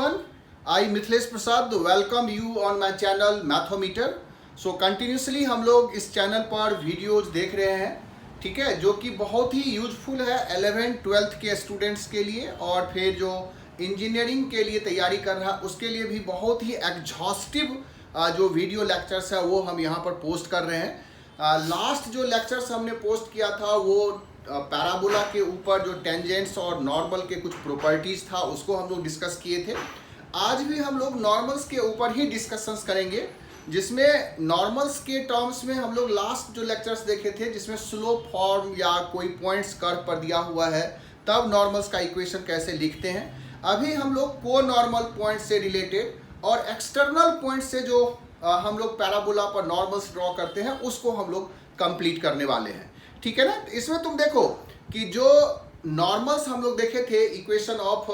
everyone. I Mithilesh Prasad welcome you on my channel Mathometer. So continuously हम लोग इस channel पर वीडियोज देख रहे हैं, ठीक है, जो कि बहुत ही यूजफुल है 11th-12th के स्टूडेंट्स के लिए और फिर जो इंजीनियरिंग के लिए तैयारी कर रहा है उसके लिए भी बहुत ही एग्जॉस्टिव जो वीडियो लेक्चर्स है वो हम यहाँ पर पोस्ट कर रहे हैं. लास्ट जो लेक्चर्स हमने पोस्ट किया था वो पैराबोला के ऊपर जो टेंजेंट्स और नॉर्मल के कुछ प्रॉपर्टीज़ था उसको हम लोग डिस्कस किए थे. आज भी हम लोग नॉर्मल्स के ऊपर ही डिस्कशंस करेंगे, जिसमें नॉर्मल्स के टर्म्स में हम लोग लास्ट जो लेक्चर्स देखे थे जिसमें स्लोप फॉर्म या कोई पॉइंट्स कर्व पर दिया हुआ है तब नॉर्मल्स का इक्वेशन कैसे लिखते हैं. अभी हम लोग को नॉर्मल पॉइंट से रिलेटेड और एक्सटर्नल पॉइंट से जो हम लोग पैराबोला पर नॉर्मल्स ड्रॉ करते हैं उसको हम लोग कंप्लीट करने वाले हैं, ठीक है ना. इसमें तुम देखो कि जो नॉर्मल्स हम लोग देखे थे equation of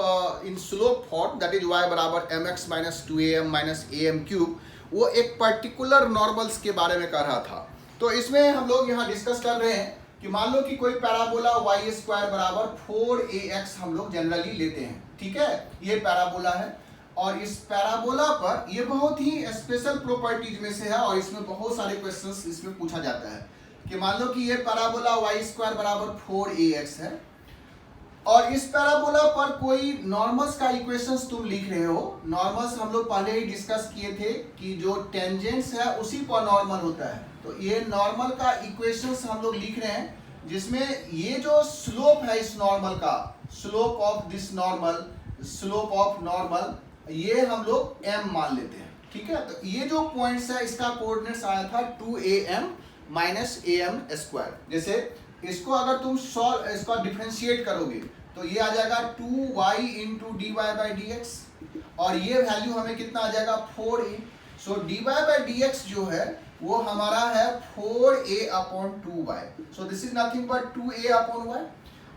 in slope form that is y बराबर mx minus 2am minus am cube, वो एक पर्टिकुलर नॉर्मल्स के बारे में कर रहा था. तो इसमें हम लोग यहाँ डिस्कस कर रहे हैं कि मान लो कि कोई पैराबोला y स्क्वायर बराबर 4ax हम लोग जनरली लेते हैं, ठीक है. ये पैराबोला है और इस पैराबोला पर ये बहुत ही स्पेशल प्रॉपर्टीज में से है और इसमें बहुत सारे क्वेश्चंस इसमें पूछा जाता है कि मान लो कि ये पैराबोला y स्क्वायर बराबर 4ax है और इस पैराबोला पर कोई नॉर्मल्स का इक्वेशंस तुम लिख रहे हो. नॉर्मल्स हम लोग पहले ही डिस्कस किए थे कि जो टेंजेंट्स है उसी पर नॉर्मल होता है. तो ये नॉर्मल का इक्वेशंस हम लोग लिख रहे हैं जिसमें ये जो स्लोप है इस नॉर्मल का, slope of this normal, slope of normal, ये हम लोग m मान लेते हैं, ठीक है. तो ये जो पॉइंट्स है इसका कोऑर्डिनेट्स आया था 2am माइनस am स्क्वायर. जैसे इसको अगर तुम इसका डिफरेंशिएट करोगे तो ये आ जाएगा 2y into d y by d x और ये वैल्यू हमें कितना आ जाएगा 4a. So d y by d x जो है वो हमारा है 4a upon 2y. So this is nothing but 2a upon y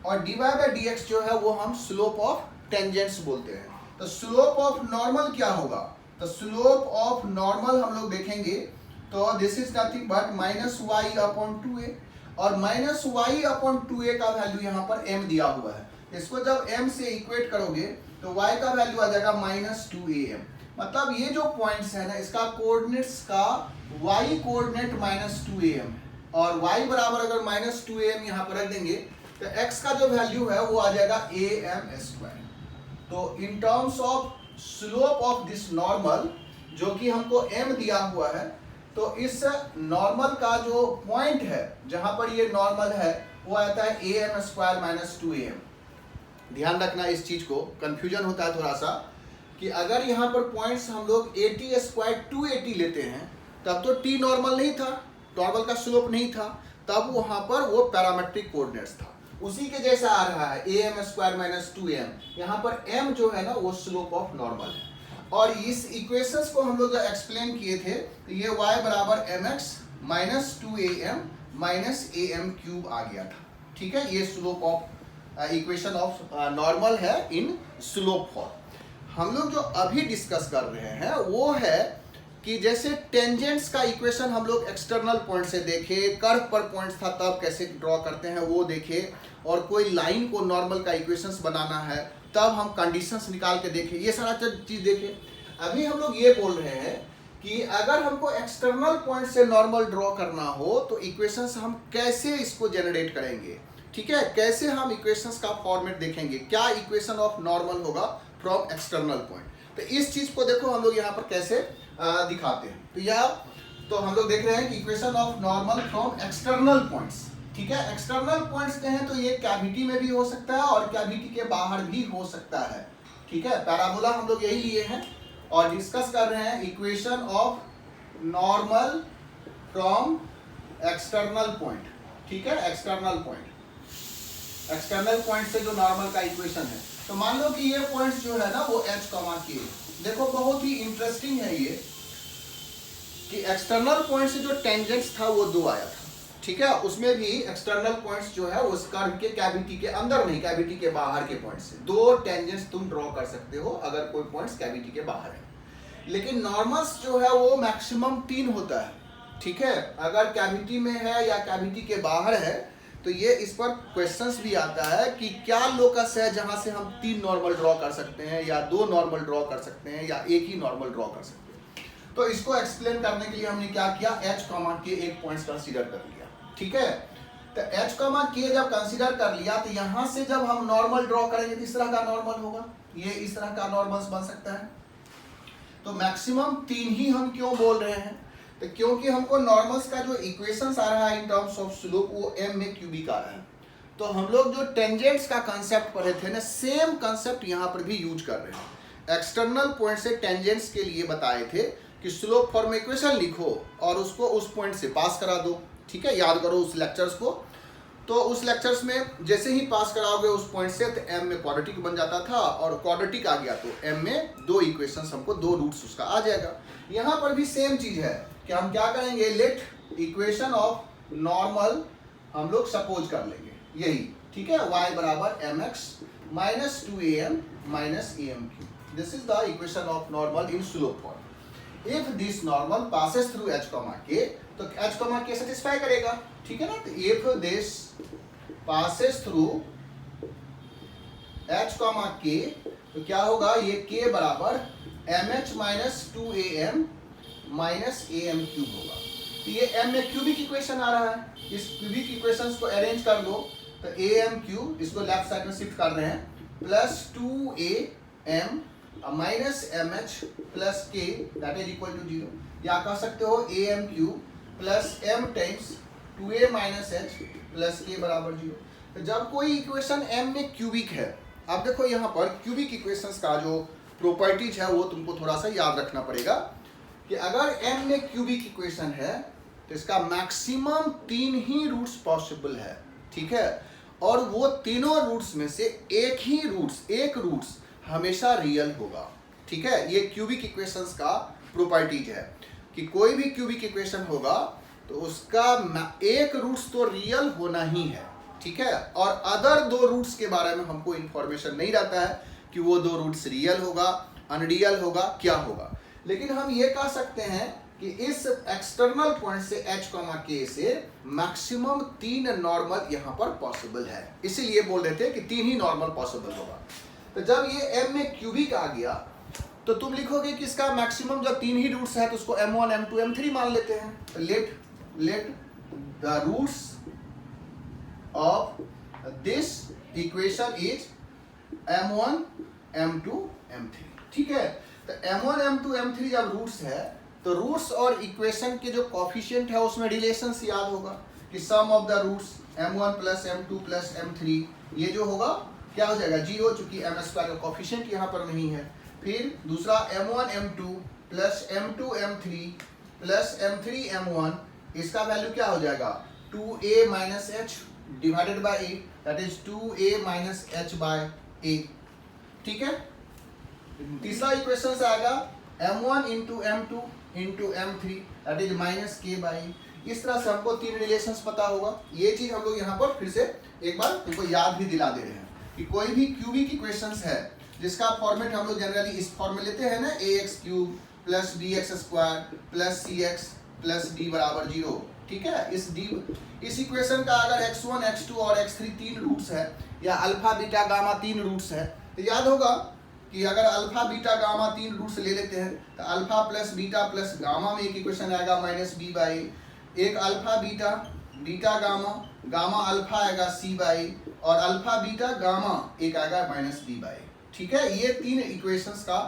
और d y by d x जो है वो हम स्लोप ऑफ टेंजेंट्स बोलते हैं. तो स्लोप ऑफ नॉर्मल क्या होगा? तो स्लोप ऑफ नॉर्मल हम लोग देखेंगे तो this is nothing but minus y upon 2a और माइनस वाई अपॉन 2a का वैल्यू यहाँ पर m दिया हुआ है. इसको जब m से इक्वेट करोगे तो y का वैल्यू आ जाएगा माइनस 2am. मतलब ये जो पॉइंट्स है ना इसका कोऑर्डिनेट्स का y कोऑर्डिनेट माइनस 2am और y बराबर अगर माइनस 2am यहाँ पर रख देंगे तो x का जो वैल्यू है वो आ जाएगा am स्क्वायर. तो in terms of slope of this normal जो कि हमको m दिया हुआ है, तो इस नॉर्मल का जो पॉइंट है जहां पर ये नॉर्मल है वो आता है am स्क्वायर माइनस 2am. ध्यान रखना इस चीज को, कंफ्यूजन होता है थोड़ा सा कि अगर यहाँ पर पॉइंट्स हम लोग 80 स्क्वायर 280 लेते हैं तब तो t नॉर्मल नहीं था, नॉर्मल का स्लोप नहीं था, तब वहां पर वो पैरामेट्रिक कोऑर्डिनेट्स था. उसी के जैसा आ रहा है am स्क्वायर माइनस 2am. यहाँ पर m जो है ना वो स्लोप ऑफ नॉर्मल है और इस इक्वेशंस को हम लोग जो एक्सप्लेन किए थे तो ये y बराबर mx minus 2am minus am cube आ गया था, ठीक है. ये slope of equation of normal है इन स्लोप फॉर्म. हम लोग जो अभी डिस्कस कर रहे हैं वो है कि जैसे टेंजेंट्स का इक्वेशन हम लोग एक्सटर्नल पॉइंट से देखे, कर्व पर पॉइंट्स था तब कैसे ड्रॉ करते हैं वो देखे, और कोई लाइन को नॉर्मल का इक्वेशंस बनाना है तब हम कंडीशंस निकाल के देखें, ये सारा चीज देखें. अभी हम लोग ये बोल रहे हैं कि अगर हमको एक्सटर्नल पॉइंट से नॉर्मल ड्रॉ करना हो तो इक्वेशंस हम कैसे इसको जनरेट करेंगे, ठीक है. कैसे हम इक्वेशंस का फॉर्मेट देखेंगे, क्या इक्वेशन ऑफ नॉर्मल होगा फ्रॉम एक्सटर्नल पॉइंट. तो इस चीज को देखो हम लोग यहाँ पर कैसे दिखाते हैं. तो हम लोग देख रहे हैं कि equation of normal from external points, ठीक है. एक्सटर्नल पॉइंट्स कहें तो ये कैविटी में भी हो सकता है और कैविटी के बाहर भी हो सकता है, ठीक है. पैराबोला हम लोग यही लिए हैं और डिस्कस कर रहे हैं equation of normal from external point, ठीक है. एक्सटर्नल पॉइंट से जो नॉर्मल का इक्वेशन है. तो मान लो कि ये पॉइंट्स जो है ना वो h, k. देखो बहुत ही इंटरेस्टिंग है ये कि एक्सटर्नल पॉइंट से जो टेंजेंट्स था वो 2 आया था, ठीक है. उसमें भी एक्सटर्नल पॉइंट्स जो है उस कर्व के कैविटी के अंदर नहीं, कैविटी के बाहर के पॉइंट से 2 टेंजेंट्स तुम ड्रॉ कर सकते हो अगर कोई पॉइंट्स कैविटी के बाहर है. लेकिन नॉर्मल्स जो है वो मैक्सिमम 3 होता है, ठीक है. अगर कैविटी में है या कैविटी के बाहर है तो ये इस पर क्वेश्चंस भी आता है कि क्या लोकस है जहां से हम 3 नॉर्मल ड्रॉ कर सकते हैं या 2 नॉर्मल ड्रॉ कर सकते हैं या एक ही नॉर्मल ड्रॉ कर सकते हैं। तो इसको एक्सप्लेन करने के लिए हमने क्या किया, h, k एक पॉइंट्स कंसीडर कर लिया। ठीक है, तो h, k जब कंसीडर कर लिया तो यहां से जब हम नॉर्मल ड्रॉ करेंगे तो इस तरह का नॉर्मल होगा, ये इस तरह का नॉर्मल्स बन सकता है। तो मैक्सिमम 3 ही हम क्यों बोल रहे हैं, तो क्योंकि हमको नॉर्मल्स का जो इक्वेशंस आ रहा है इन टर्म्स ऑफ स्लोप वो m में क्यूबिक आ रहा है। तो हम लोग जो टेंजेंट्स का कांसेप्ट पढ़े थे ना, सेम कांसेप्ट यहाँ पर भी यूज कर रहे हैं। एक्सटर्नल पॉइंट से टेंजेंट्स के लिए बताए थे कि स्लोप फॉर्म इक्वेशन लिखो और उसको उस पॉइंट से पास करा दो। ठीक है, याद करो उस लेक्चर्स को। तो उस लेक्चर्स में जैसे ही पास कराओगे उस पॉइंट से तो m में क्वाड्रेटिक बन जाता था, और क्वाड्रेटिक आ गया तो m में 2 इक्वेशंस हमको 2 रूट्स उसका आ जाएगा। यहाँ पर भी सेम चीज है कि हम क्या करेंगे, लेट इक्वेशन ऑफ नॉर्मल हम लोग सपोज कर लेंगे यही। ठीक है, y बराबर mx minus 2am minus amq, this is the equation of normal in slope form. If this normal passes through h, k, तो h, k सेटिस्फाई करेगा। ठीक है ना, तो if this passes through h, k, तो क्या होगा, ये k बराबर mh minus 2am minus am cube होगा। तो ये m में क्यूबिक इक्वेशन आ रहा है, इस क्यूबिक इक्वेशंस को अरेंज कर लो। तो am क्यूब, इसको लेफ्ट साइड में शिफ्ट कर रहे हैं, plus 2am minus mh plus k that is equal to 0, या कह सकते हो am cube plus m times 2a minus h plus k बराबर 0। तो जब कोई इक्वेशन m में क्यूबिक है, अब देखो यहाँ पर क्यूबिक इक्वेशंस का जो प्रॉपर्टीज है वो तुमको थोड़ा सा याद रखना पड़ेगा कि अगर m में क्यूबिक इक्वेशन है तो इसका मैक्सिमम 3 ही रूट्स पॉसिबल है। ठीक है, और वो तीनों रूट्स में से एक रूट्स हमेशा रियल होगा। ठीक है, ये क्यूबिक इक्वेशंस का प्रॉपर्टीज है कि कोई भी क्यूबिक इक्वेशन होगा तो उसका एक रूट्स तो रियल होना ही है। ठीक है, और अदर 2 रूट्स के बारे में हमको इंफॉर्मेशन नहीं रहता है कि वो 2 रूट्स रियल होगा, अनरियल होगा, क्या होगा। लेकिन हम ये कह सकते हैं कि इस एक्सटर्नल पॉइंट से h, k से मैक्सिमम 3 नॉर्मल यहाँ पर पॉसिबल है, इसीलिए बोल रहे थे कि 3 ही नॉर्मल पॉसिबल होगा। तो जब ये m में क्यूबिक आ गया तो तुम लिखोगे कि इसका मैक्सिमम जब 3 ही रूट्स है तो उसको m1, m2, m3 मान लेते हैं। तो let the roots of this equation is m1, m2, m3। ठीक है, तो m1, m2, m3 जब रूट्स है तो रूट्स और इक्वेशन के जो कोफिशिएंट है उसमें रिलेशंस याद होगा कि sum of the roots m1 plus m2 plus m3, ये जो होगा क्या हो जाएगा, 0, चूंकि m² का कोफिशिएंट यहाँ पर नहीं है। फिर दूसरा m1 m2 plus m2 m3 plus m3 m1, इसका वैल्यू क्या हो जाएगा, 2a minus h divided by a, that is 2a minus h by a। ठीक है, तीसरा इक्वेशन से आएगा m1 into m2 into m3 that is minus k by. इस तरह से हमको 3 रिलेशंस पता होगा। ये चीज हम लोग यहाँ पर फिर से एक बार तुमको याद भी दिला दे रहे हैं कि कोई भी क्यूबिक इक्वेशंस है जिसका फॉर्मेट हम लोग जनरली इस फॉर्म में लेते हैं ना, ax cube plus bx square plus cx plus d बराबर 0। ठीक है, इस इक्वेशन का अगर x1, x2 और x3 3 रूट्स है या अल्फा बीटा गामा 3 रूट्स है तो याद होगा कि अगर अल्फा बीटा गामा 3 रूट्स ले लेते हैं तो alpha plus beta plus gamma में एक इक्वेशन आएगा माइनस b बाई, एक alpha beta beta gamma gamma alpha आएगा c बाई, और अल्फा बीटा गामा एक आएगा माइनस b बाई। ठीक है, ये 3 इक्वेशंस का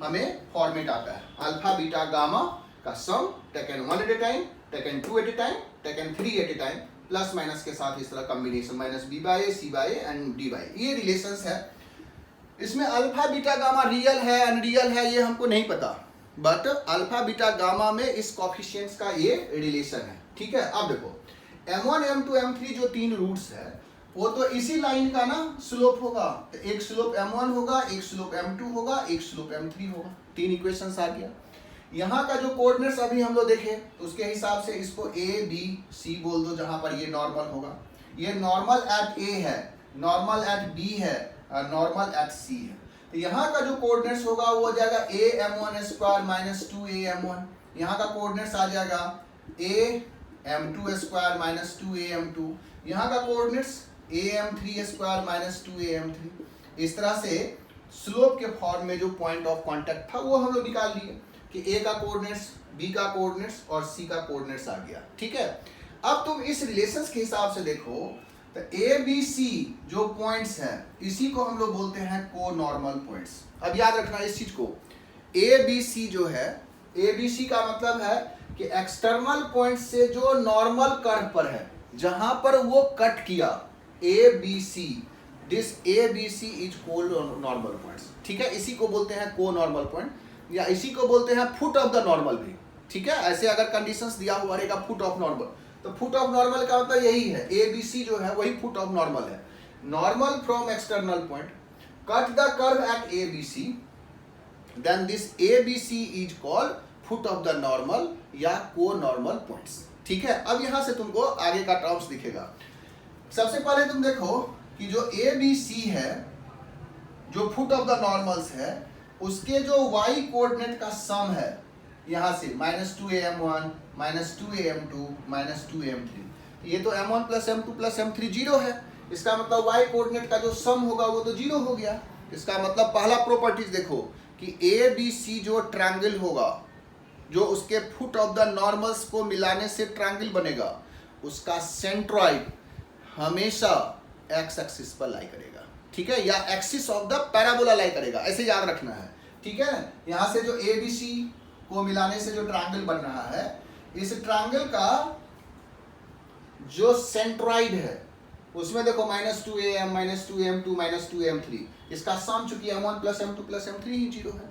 हमें फॉर्मेट आता है। अल्फा बीटा गामा का sum taken 1 at a time, taken 2 at a time, taken 3 at a time, plus minus के साथ इस तरह combination minus b by, c by and d by, ये रिलेशंस है। इसमें अल्फा बीटा गामा रियल है unreal है ये हमको नहीं पता, बट अल्फा बीटा गामा में इस कोफिशिएंट्स का ये रिलेशन है। ठीक है, अब देखो m1, m2, m3 जो 3 रूट्स है वो तो इसी लाइन का ना स्लोप होगा। तो एक स्लोप m1 होगा, एक स्लोप m2 होगा, एक स्लोप m3 होगा। 3 इक्वेशंस आ गया। यहाँ का जो कोऑर्डिनेट्स अभी हम लोग देखें तो उसके हिसाब से इसको a, b, c बोल दो, जहां पर ये नॉर्मल होगा। ये नॉर्मल एट a है, नॉर्मल एट b है, नॉर्मल एट c है। तो यहाँ का जो कोऑर्डिनेट्स होगा वो हो जाएगा a m1 square minus 2a m1। यहाँ का कोऑर्डिनेट्स आ जाएगा a m2 square minus 2a m2। यहाँ का coordinates am3 square minus 2am3, इस तरह से स्लोप के फॉर्म में जो पॉइंट ऑफ कांटेक्ट था वो हम लोग निकाल लिए कि a का कोऑर्डिनेट्स, b का कोऑर्डिनेट्स और c का कोऑर्डिनेट्स आ गया। ठीक है, अब तुम इस रिलेशंस के हिसाब से देखो तो ए बी सी जो पॉइंट्स हैं इसी को हम लोग बोलते हैं को नॉर्मल पॉइंट्स। अब याद रखना इस चीज को, ए बी सी जो है, ए बी सी का मतलब है कि एक्सटर्नल पॉइंट से जो नॉर्मल कर्व पर है, जहां पर वो कट किया, A B C, this A B C is conormal points. ठीक है, इसी को बोलते हैं को नॉर्मल पॉइंट, या इसी को बोलते हैं फुट ऑफ द नॉर्मल भी। ठीक है, ऐसे अगर कंडीशंस दिया हुआ रहेगा फुट ऑफ नॉर्मल, तो फुट ऑफ नॉर्मल का मतलब यही है, ए बी सी जो है वही फुट ऑफ नॉर्मल है। Normal from external point cut the curve at A B C, then this A B C is called foot of the normal या को नॉर्मल पॉइंट्स। ठीक है, अब यहां से तुमको आगे का टर्म्स दिखेगा। सबसे पहले तुम देखो कि जो ए बी सी है, जो फुट ऑफ द नॉर्मल्स है, उसके जो वाई कोऑर्डिनेट का सम है, यहाँ से -2am1 -2am2 -2am3, ये तो m1 plus m2 plus m3 zero है। इसका मतलब y कोऑर्डिनेट का जो सम होगा वो तो जीरो हो गया। इसका मतलब पहला प्रॉपर्टीज देखो कि ए बी सी जो ट्रायंगल होगा, जो उसके फुट ऑफ द नॉर्मल्स को मिलाने से ट्रायंगल बनेगा, उसका सेंट्रॉइड हमेशा एक्स एक्सिस पर लाई करेगा। ठीक है, या एक्सिस ऑफ द पैराबोला लाई करेगा, ऐसे याद रखना है। ठीक है, यहाँ से जो ए बी सी को मिलाने से जो ट्रायंगल बन रहा है, इस ट्रायंगल का जो सेंट्रॉइड है उसमें देखो -2am -2m2 -2m3, इसका सम चूंकि m1 plus m2 plus m3 ही जीरो है,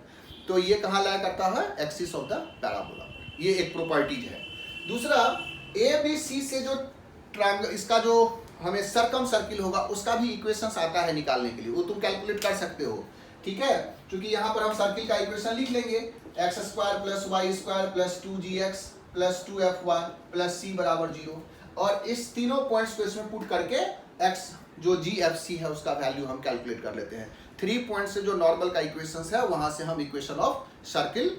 तो ये कहाँ लाई करता है, एक्सिस ऑफ द पैराबोला। ये एक प्रॉपर्टीज है। दूसरा, ए बी सी से जो ट्रायंगल, इसका जो हमें सर्कम सर्किल होगा, उसका भी इक्वेशंस आता है निकालने के लिए, वो तुम कैलकुलेट कर सकते हो। ठीक है, क्योंकि यहाँ पर हम सर्किल का इक्वेशन लिख लेंगे, x square plus y square plus 2gx plus 2fy plus c बराबर 0, और इस तीनों पॉइंट्स को इसमें पुट करके x जो gfc है उसका वैल्यू हम कैलकुलेट कर लेते हैं। 3 पॉइंट से जो नॉर्मल का इक्वेशंस है वहां से हम इक्वेशन ऑफ सर्किल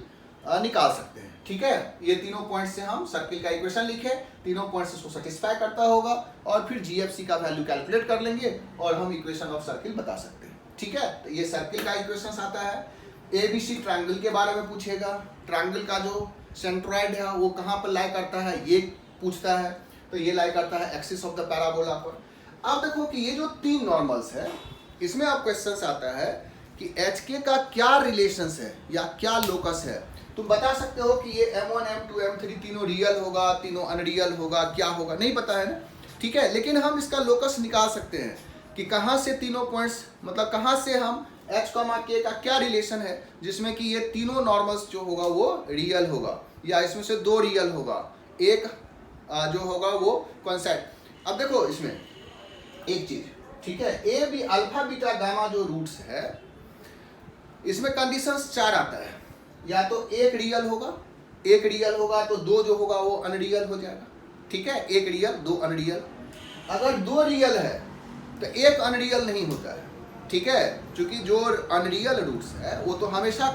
निकाल सकते हैं। ठीक है, ये तीनों पॉइंट से हम सर्किल का इक्वेशन लिखे, तीनों पॉइंट से उसको सेटिस्फाई करता होगा, और फिर जीएफसी का वैल्यू कैलकुलेट कर लेंगे और हम इक्वेशन ऑफ सर्किल बता सकते हैं। ठीक है, तो ये सर्किल का इक्वेशन आता है। एबीसी ट्रायंगल के बारे में पूछेगा, ट्रायंगल का जो सेंट्रॉइड है वो कहाँ पर लाई करता है ये पूछता है, तो ये लाई करता है एक्सिस ऑफ द पैराबोला पर। अब देखो कि ये जो 3 नॉर्मल्स है, इसमें आप क्वेश्चन आता है कि एच के का क्या रिलेशंस है या क्या लोकस है। तुम बता सकते हो कि ये m1 m2 m3 तीनों रियल होगा, तीनों अनरियल होगा, क्या होगा नहीं पता है ना। ठीक है, लेकिन हम इसका लोकस निकाल सकते हैं कि कहाँ से तीनों पॉइंट्स, मतलब कहाँ से हम h, k का क्या रिलेशन है जिसमें कि ये तीनों नॉर्मल्स जो होगा वो रियल होगा, या इसमें से 2 रियल होगा, एक जो होगा वो कॉन्सेप्ट। अब देखो इसमें एक चीज, ठीक है, A B alpha beta gamma जो रूट्स है, इसमें कंडीशंस 4 आता है, या तो एक रियल होगा तो 2 जो होगा वो अनरियल हो जाएगा। ठीक है, एक रियल 2 अनरियल। अगर 2 रियल है तो एक अनरियल नहीं होता है। ठीक है, क्योंकि जो अनरियल रूट्स है वो तो हमेशा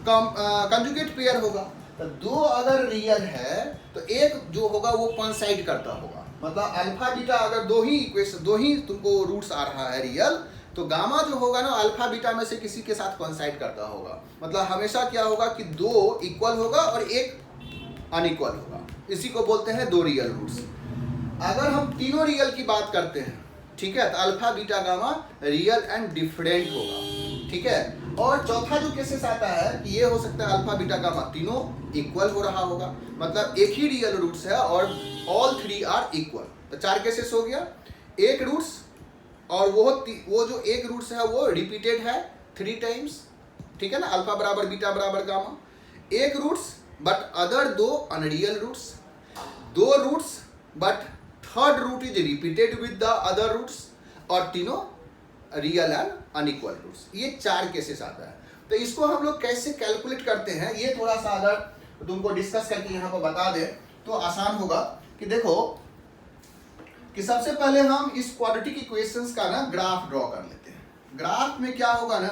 कंजुगेट पेयर होगा, तो 2 अगर रियल है तो एक जो होगा वो कोइंसाइड करता होगा। मतलब अल्फा बीटा अगर 2 ही तुमको रूट्स आ रहा है रियल, तो गामा जो होगा ना अल्फा बीटा में से किसी के साथ कोइंसाइड करता होगा। मतलब हमेशा क्या होगा कि 2 इक्वल होगा और एक अनइक्वल होगा, इसी को बोलते हैं 2 रियल रूट्स। अगर हम तीनों रियल की बात करते हैं, ठीक है, तो alpha beta gamma real and different होगा। ठीक है, और चौथा जो केसेस आता है कि ये हो सकता है अल्फा बीटा गामा तीनों इक्वल हो रहा होगा, मतलब एक ही रियल रूट्स है और ऑल 3 आर इक्वल। तो 4 केसेस हो गया, एक रूट्स और वो जो एक रूट्स है वो रिपीटेड है 3 टाइम्स। ठीक है ना, अल्फा बराबर बीटा बराबर गामा। एक roots but other 2 unreal roots, 2 roots but third root is repeated with the other roots, और तीनों रियल एंड अनइक्वल रूट्स। ये 4 केसेस आता है। तो इसको हम लोग कैसे कैलकुलेट करते हैं, ये थोड़ा सा अगर तुमको डिस्कस करके यहाँ पर बता दे तो आसान होगा। कि देखो कि सबसे पहले हम इस क्वाड्रेटिक इक्वेशंस का ना ग्राफ ड्रॉ कर लेते हैं। ग्राफ में क्या होगा ना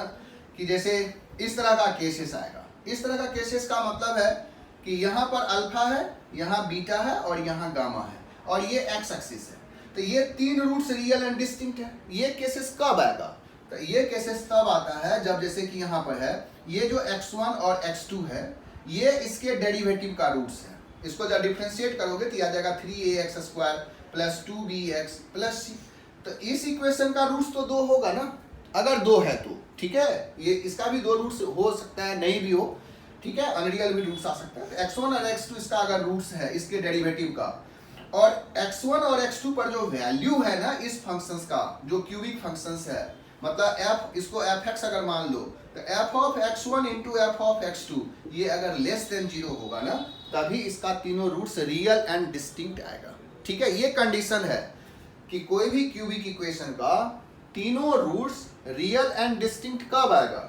कि जैसे इस तरह का केसेस आएगा। इस तरह का केसेस का मतलब है कि यहाँ पर अल्फा है, यहाँ बीटा है और यहाँ गामा है, और ये एक्स एक्सिस है। तो ये तीन रूट्स रियल एंड डिस्टिंक्ट है। ये केसेस कब आएगा? तो ये केसेस तब आता है जब जैसे कि यहाँ पर है ये जो x1 और x2 है ये इसके डेरिवेटिव का रूट्स है। इसको जब डिफरेंशिएट करोगे तो आ जाएगा 3ax² plus 2bx plus c। तो इस इक्वेशन का रूट्स तो 2 होगा ना, अगर 2 है तो ठीक है। ये इसका भी 2 रूट्स हो सकता है, नहीं भी हो, ठीक है, अनरियल भी रूट्स आ सकता है। तो x1 और x2 इसका अगर रूट्स है इसके डेरिवेटिव का, और x1 और x2 पर जो वैल्यू है ना इस फंक्शंस का, जो क्यूबिक फंक्शंस है, मतलब f इसको fx अगर मान लो तो f of x1 into f of x2 ये अगर लेस देन 0 होगा ना तभी इसका तीनों रूट्स रियल एंड डिस्टिंक्ट आएगा। ठीक है, ये कंडीशन है कि कोई भी क्यूबिक इक्वेशन का तीनों रूट्स रियल एंड डिस्टिंक्ट कब आएगा?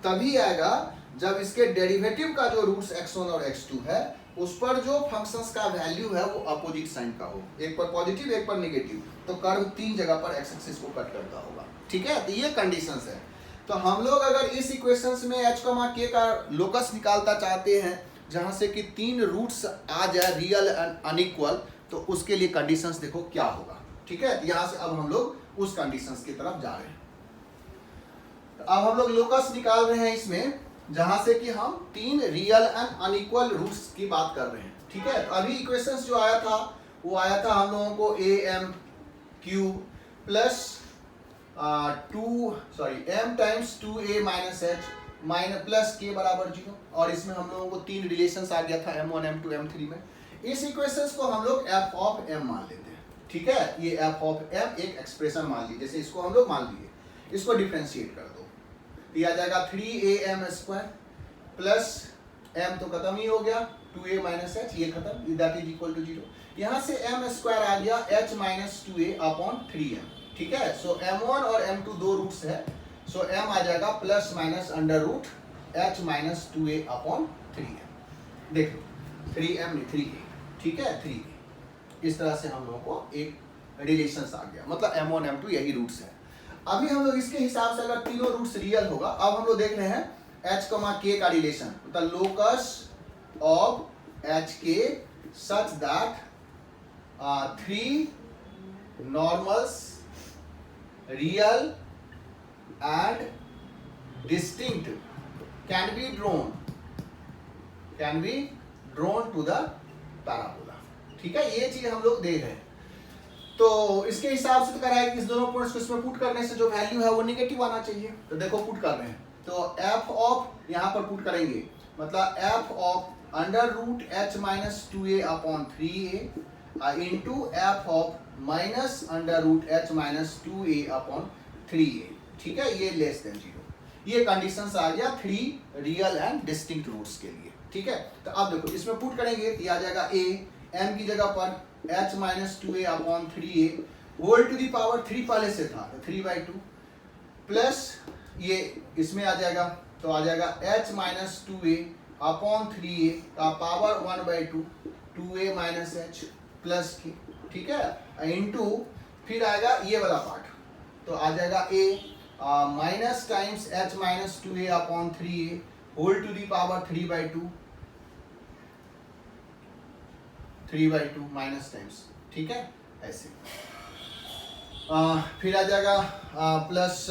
तभी आएगा जब इसके डेरिवेटिव का जो रूट्स x1 और x2 है उस पर जो फंक्शंस का वैल्यू है वो अपोजिट साइन का हो, एक पर पॉजिटिव एक पर नेगेटिव, तो कर्व 3 जगह पर x एक्सिस को कट करता होगा। ठीक है, तो ये कंडीशंस है। तो हम लोग अगर इस इक्वेशंस में h, k का लोकस निकालता चाहते हैं जहां से कि 3 रूट्स आ जाए रियल एंड अनइक्वल, तो उसके लिए कंडीशंस देखो क्या होगा। ठीक है, यहाँ से अब हम लोग उस कंडीशंस की तरफ जा रहे हैं। तो अब हम लोग लोकस निकाल रहे हैं इसमें जहां से कि हम 3 रियल एंड अनइक्वल रूट्स की बात कर रहे हैं। ठीक है, तो अभी इक्वेशंस जो आया था वो आया था हम लोगों को am³ plus m times 2a minus h minus plus k बराबर 0, और इसमें हम लोगों को 3 रिलेशंस आ गया था m1 m2 m3 में। इस इक्वेशंस को हम लोग f ऑफ m मान लेते हैं। ठीक है, ये f ऑफ m एक एक्सप्रेशन मान लीजिए, जैसे इसको हम लोग मान लिए, इसको डिफरेंशिएट कर दो, ये आ जाएगा 3am² प्लस m तो खत्म ही हो गया, 2a माइनस h ये खत्म, दैट इज इक्वल टू 0। यहाँ से m² आ गया h minus 2a upon 3m। ठीक है, सो m1 और m2 दो रूट्स है, सो m आ जाएगा plus minus under root h minus 2a upon 3m। देखो 3m नहीं 3a, ठीक है 3a। इस तरह से हम लोगों को एक रिलेशंस आ गया, मतलब m1 m2 यही रूट्स है। अभी हम लोग इसके हिसाब से अगर तीनों रूट्स रियल होगा, अब हम लोग देख रहे हैं h, k का रिलेशन, मतलब locus of hk such that 3 normals real and distinct can be drawn to the parabola. ठीक है, ये चीज हम लोग देख रहे हैं। तो इसके हिसाब से तो कह रहा है कि इस दोनों पॉइंट्स को इसमें पुट करने से जो वैल्यू है वो नेगेटिव आना चाहिए। तो देखो पुट कर रहे हैं, तो f ऑफ यहाँ पर पुट करेंगे, मतलब f of under root h minus 2a upon 3a into f of minus under root h minus 2a upon 3a। ठीक है, ये लेस देन 0। ये कंडीशंस आ गया 3 रियल एंड डिस्टिंक्ट रूट्स के लिए। ठीक है, तो अब देखो इसमें पुट करेंगे तो आ जाएगा a, m की जगह पर h minus 2a upon 3a whole to the power 3 पहले से था तो 3/2 प्लस ये इसमें आ जाएगा, तो आ जाएगा h minus 2a upon 3a का power 1/2 2a minus h plus k। ठीक है, इंटू फिर आएगा ये वाला पार्ट, तो आ जाएगा a minus times h minus 2a upon 3a whole to the power 3/2 minus times. ठीक है, ऐसे फिर आ जाएगा प्लस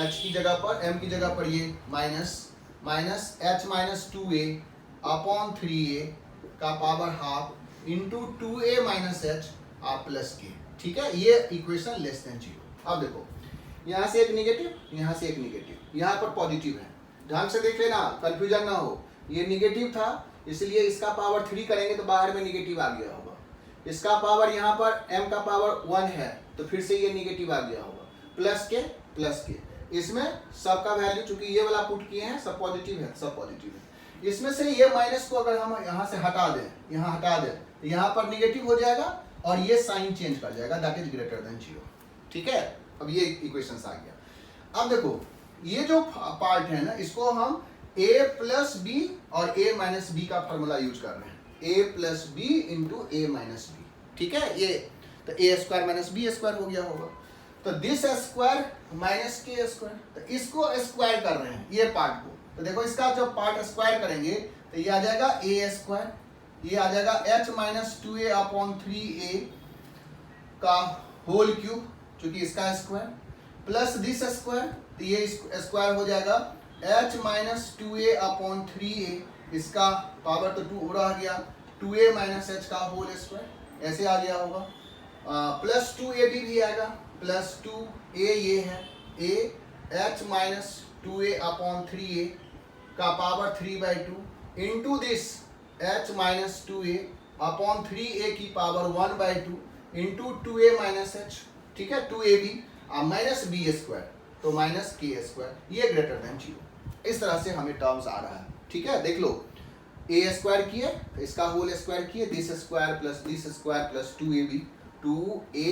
h की जगह पर m की जगह पर ये minus h minus 2a upon 3a का power half into 2a minus h plus k। ठीक है, ये इक्वेशन लेस देन 0। अब देखो यहाँ से एक निगेटिव, यहाँ से एक निगेटिव, यहाँ पर पॉजिटिव है, ढंग से देख लेना, कंफ्यूजन ना हो। ये निगेटिव था इसलिए इसका पावर 3 करेंगे तो बाहर में निगेटिव आ गया होगा। इसका पावर यहाँ पर m का पावर 1 है तो फिर से ये निगेटिव आ गया होगा, प्लस के। इसमें सबका वैल्यू चूंकि ये वाला पुट किए हैं सब पॉजिटिव है, सब पॉजिटिव है। इसमें से ये माइनस को अगर हम यहाँ से हटा दें, यहाँ हटा दें तो यहाँ पर निगेटिव हो जाएगा और ये साइन चेंज कर जाएगा, दैट इज ग्रेटर देन 0। ठीक है, अब ये इक्वेशंस आ गया। अब देखो ये जो पार्ट है ना इसको हम a प्लस बी और a माइनस बी का फॉर्मूला यूज कर रहे हैं, a plus b into a minus b. ठीक है, ये तो a square minus b square हो गया होगा, तो this square minus k square, तो इसको स्क्वायर कर रहे हैं ये पार्ट को। तो देखो इसका जब पार्ट स्क्वायर करेंगे तो ये आ जाएगा a स्क्वायर, ये आ जाएगा h minus 2a upon 3a का होल क्यूब, चूंकि इसका स्क्वायर, प्लस दिस स्क्वायर, तो ये स्क्वायर हो जाएगा h minus 2a upon 3a, इसका पावर तो 2 रह गया, 2a माइनस h का होल स्क्वायर, ऐसे आ गया होगा, प्लस 2ab भी आएगा, प्लस 2a ये है, a h minus 2a upon 3a का power 3/2 into this h minus 2a upon 3a की power 1/2 into 2a minus h, ठीक है, 2ab माइनस b स्क्वायर, तो माइनस k स्क्वायर, ये ग्रेटर देन 0। इस तरह से हमें टर्म्स आ रहा है, ठीक है। देख लो, a स्क्वायर किए, इसका होल स्क्वायर किए, this square plus 2ab 2a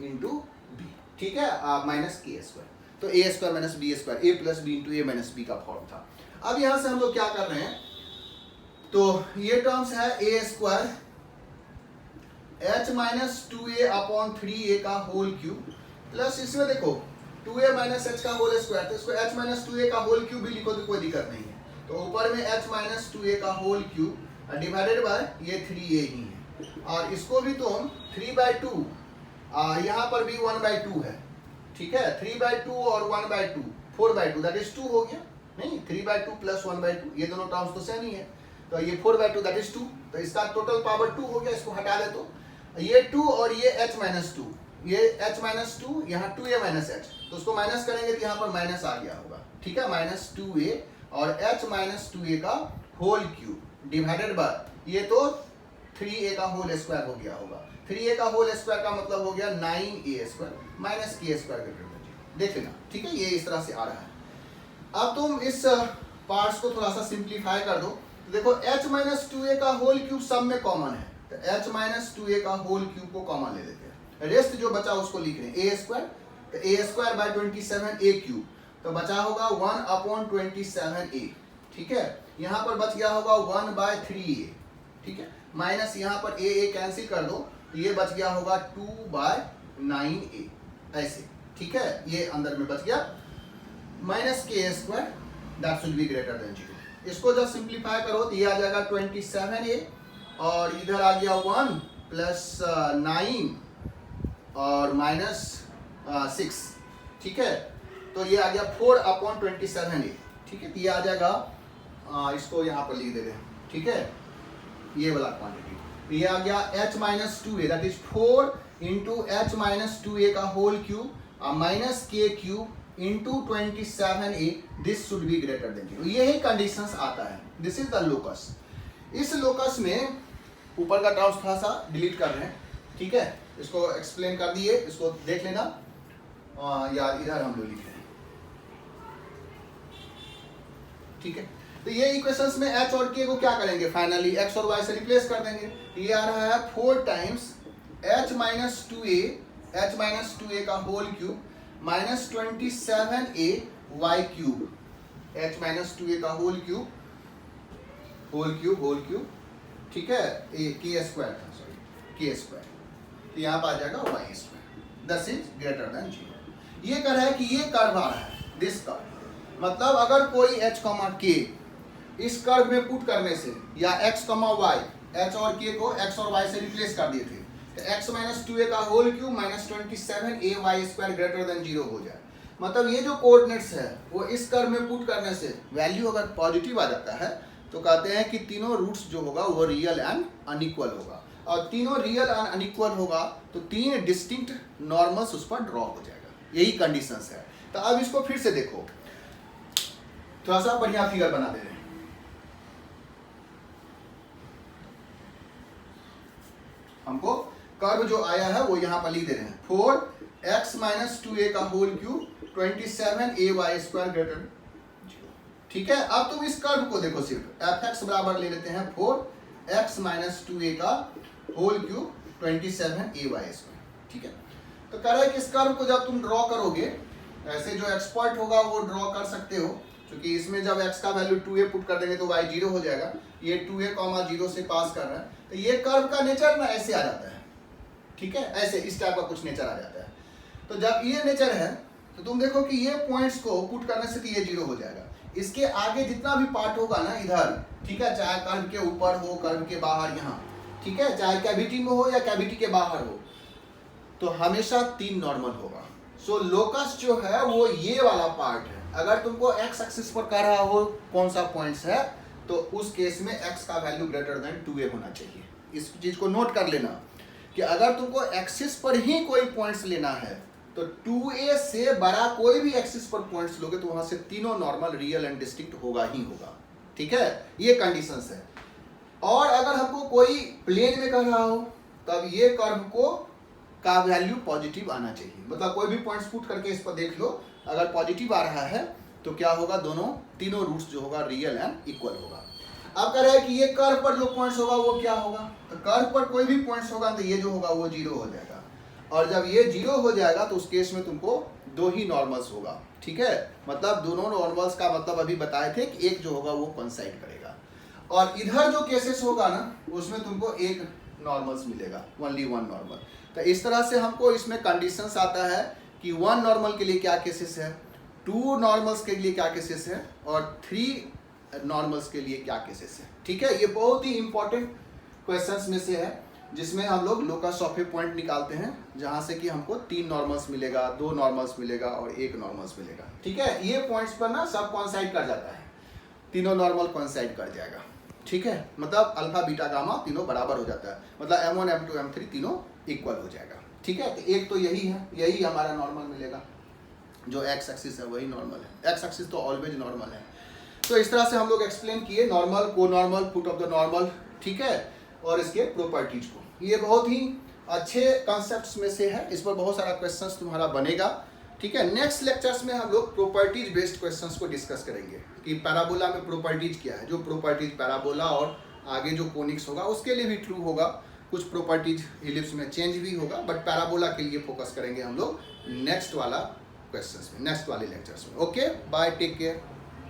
into b, ठीक है, माइनस k स्क्वायर, तो a square minus b square, a plus b into a minus b का फॉर्म था। अब यहां से हम लोग क्या कर रहे हैं, तो ये टर्म्स है a square h minus 2a upon 3a का होल क्यूब, प्लस इसमें देखो 2a माइनस h का होल स्क्वायर, तो इसको h माइनस 2a का होल क्यूब भी लिखो तो कोई दिक्कत नहीं है, तो ऊपर में h माइनस 2a का होल क्यूब डिवाइडेड बाय ये 3a ही है, और इसको भी तुम 3/2, यहाँ पर भी 1/2 है, ठीक है, 3/2 और 1/2 4/2 दैट इज 2 हो गया, नहीं 3/2 प्लस 1/2, ये दोनों टर्म्स तो सेम ही है, तो ये 4/2 दैट इज 2, तो इसका टोटल पावर 2 हो गया, इसको हटा दे तो ये 2 और ये h माइनस 2, ये h माइनस 2, यहाँ 2a माइनस h, तो उसको माइनस करेंगे तो यहाँ पर माइनस आ गया होगा, ठीक है, माइनस 2a और h माइनस 2a का होल क्यूब डिवाइडेड बाय ये तो 3a का होल स्क्वायर हो गया होगा, 3a का होल स्क्वायर का मतलब हो गया 9a square minus k square, देख लेना, ठीक है, ये इस तरह से आ रहा है। अब तुम इस पार्ट्स को थोड़ा सा सिंप्लीफाई कर दो, तो देखो h माइनस 2a का होल क्यूब सब में कॉमन है, तो h माइनस 2a का होल क्यूब को कॉमन ले लेते हैं, रेस्ट जो बचा उसको लिख रहे हैं a स्क्वायर, तो a square by 27a cube, तो बचा होगा 1 अपॉन 27a, ठीक है, यहाँ पर बच गया होगा 1/3a, ठीक है, माइनस यहाँ पर a कैंसिल कर दो, तो ये बच गया होगा 2/9a, ऐसे, ठीक है, ये अंदर में बच गया, minus k square that should be greater than 0। इसको जब सिंप्लीफाई करो तो ये आ जाएगा 27a, और इधर आ गया 1 प्लस 9 और माइनस 6, ठीक है, तो ये आ गया 4 अपॉन 27a, ठीक है, तो ये आ जाएगा, इसको यहाँ पर लिख दे रहे हैं, ठीक है, ये वाला क्वांटिटी, ये आ गया h minus 2a that is 4 into h minus 2a का whole cube minus k cube into 27a, this should be greater than 0, यही कंडीशंस आता है, दिस इज द लोकस। इस लोकस में ऊपर का टर्म्स थोड़ा सा डिलीट कर रहे हैं, ठीक है, इसको एक्सप्लेन कर दिए, इसको देख लेना, या इधर हम लोग लिख रहे हैं, ठीक है, तो ये इक्वेशंस में h और k को क्या करेंगे, फाइनली x और y से रिप्लेस कर देंगे, ये आ रहा है 4 टाइम्स h माइनस 2a का whole cube minus 27a y cube, h minus 2a का होल क्यूब, ठीक है, k स्क्वायर था, सॉरी k स्क्वायर, तो यहाँ पर आ जाएगा y square, this is greater than 0। ये कह रहा है कि ये कर्व आ रहा है, दिस कर्व, मतलब अगर कोई h, k इस कर्व में पुट करने से, या x, y, h और k को x और y से रिप्लेस कर दिए थे, तो x माइनस 2a का whole cube minus 27a y square greater than 0 हो जाए, मतलब ये जो कोऑर्डिनेट्स है वो इस कर्व में पुट करने से वैल्यू अगर पॉजिटिव आ जाता है तो कहते हैं कि तीनों रूट्स जो होगा वो रियल एंड अनइक्वल होगा, और तीनों रियल एंड अनइक्वल होगा तो 3 डिस्टिंक्ट नॉर्मल्स उस पर ड्रॉ हो जाएगा, यही कंडीशंस है। तो अब इसको फिर से देखो, थोड़ा सा बढ़िया फिगर बना दे रहे हैं, हमको कर्व जो आया है वो यहाँ पर लिख दे रहे हैं, 4x माइनस 2a का whole cube 27a y square greater 0, ठीक है। अब तुम इस कर्व को देखो, सिर्फ fx बराबर ले लेते हैं 4x माइनस 2a का whole cube 27a y square, ठीक है। तो कह रहा है कि इस कर्व को जब तुम ड्रॉ करोगे, ऐसे जो एक्सपर्ट होगा वो ड्रॉ कर सकते हो, क्योंकि इसमें जब x का वैल्यू 2a पुट कर देंगे तो y 0 हो जाएगा, ये 2a, 0 से पास कर रहा है, तो ये कर्व का नेचर ना ऐसे आ जाता है, ठीक है, ऐसे इस टाइप का कुछ नेचर आ जाता है। तो जब ये नेचर है तो तुम देखो कि ये पॉइंट्स को पुट करने से ये 0 हो जाएगा, इसके आगे जितना भी पार्ट होगा ना इधर, ठीक है, चाहे कर्व के ऊपर हो, कर्व के बाहर यहाँ, ठीक है, चाहे कैविटी में हो या कैविटी के बाहर हो, तो हमेशा 3 नॉर्मल होगा। सो लोकस जो है वो ये वाला पार्ट है। अगर तुमको एक्स एक्सिस पर कह रहा हो कौन सा पॉइंट्स है, तो उस केस में एक्स का वैल्यू ग्रेटर देन 2a होना चाहिए। इस चीज को नोट कर लेना कि अगर तुमको एक्सिस पर ही कोई पॉइंट्स लेना है तो 2a से बड़ा कोई भी एक्सिस पर पॉइंट्स लोगे तो वहां से तीनों नॉर्मल रियल एंड डिस्टिंक्ट होगा ही होगा। ठीक है, ये कंडीशंस है। और अगर हमको कोई प्लेन में कह रहा हो तब ये कर्व को का वैल्यू पॉजिटिव आना चाहिए। मतलब कोई भी पॉइंट्स पुट करके इस पर देख लो, अगर पॉजिटिव आ रहा है तो क्या होगा, दोनों तीनों रूट्स जो होगा रियल एंड इक्वल होगा। अब कह रहे हैं कि ये कर्व पर जो पॉइंट्स होगा वो क्या होगा, तो कर्व पर कोई भी पॉइंट्स होगा तो ये जो होगा वो 0 हो जाएगा। और जब ये 0 हो जाएगा तो उस केस में तुमको 2 ही नॉर्मल्स होगा। ठीक है, मतलब दोनों नॉर्मल्स का मतलब अभी बताए थे कि एक जो होगा वो कोइंसाइड करेगा। और इधर जो केसेस होगा ना उसमें तुमको एक नॉर्मल्स मिलेगा, ओनली 1 नॉर्मल। तो इस तरह से हमको इसमें कंडीशंस आता है कि 1 नॉर्मल के लिए क्या केसेस है, 2 नॉर्मल्स के लिए क्या केसेस है और 3 नॉर्मल्स के लिए क्या केसेस है। ठीक है, ये बहुत ही इंपॉर्टेंट क्वेश्चंस में से है जिसमें हम लोग लोकस ऑफ ए पॉइंट निकालते हैं, जहां से कि हमको 3 नॉर्मल्स मिलेगा, 2 नॉर्मल्स मिलेगा और 1 नॉर्मल्स मिलेगा। ठीक है, ये पॉइंट्स पर ना सब कोइंसाइड कर जाता है, तीनों नॉर्मल कोइंसाइड कर जाएगा। ठीक है, मतलब अल्फा बीटा गामा तीनों बराबर हो जाता है, मतलब m1 m2 m3 तीनों इक्वल हो जाएगा। ठीक है, तो एक तो यही है, यही हमारा नॉर्मल मिलेगा, जो एक्स एक्सिस है वही नॉर्मल है। एक्स एक्सिस तो ऑलवेज नॉर्मल है। तो इस तरह से हम लोग एक्सप्लेन किए नॉर्मल, को normal, foot of the normal. ठीक है, और इसके प्रॉपर्टीज को, ये बहुत ही अच्छे कॉन्सेप्ट्स में से है, इस पर बहुत सारा क्वेश्चंस तुम्हारा बनेगा। ठीक है, नेक्स्ट लेक्चर्स में हम लोग प्रॉपर्टीज बेस्ड क्वेश्चंस को डिस्कस करेंगे कि पैराबोला में प्रॉपर्टीज क्या है, जो प्रॉपर्टीज पैराबोला और आगे जो कोनिक्स होगा उसके लिए भी ट्रू होगा, कुछ प्रॉपर्टीज इलिप्स में चेंज भी होगा, बट पैराबोला के लिए फोकस करेंगे हम लोग नेक्स्ट वाला क्वेश्चंस में, नेक्स्ट वाले लेक्चर्स में। Okay, bye, take care.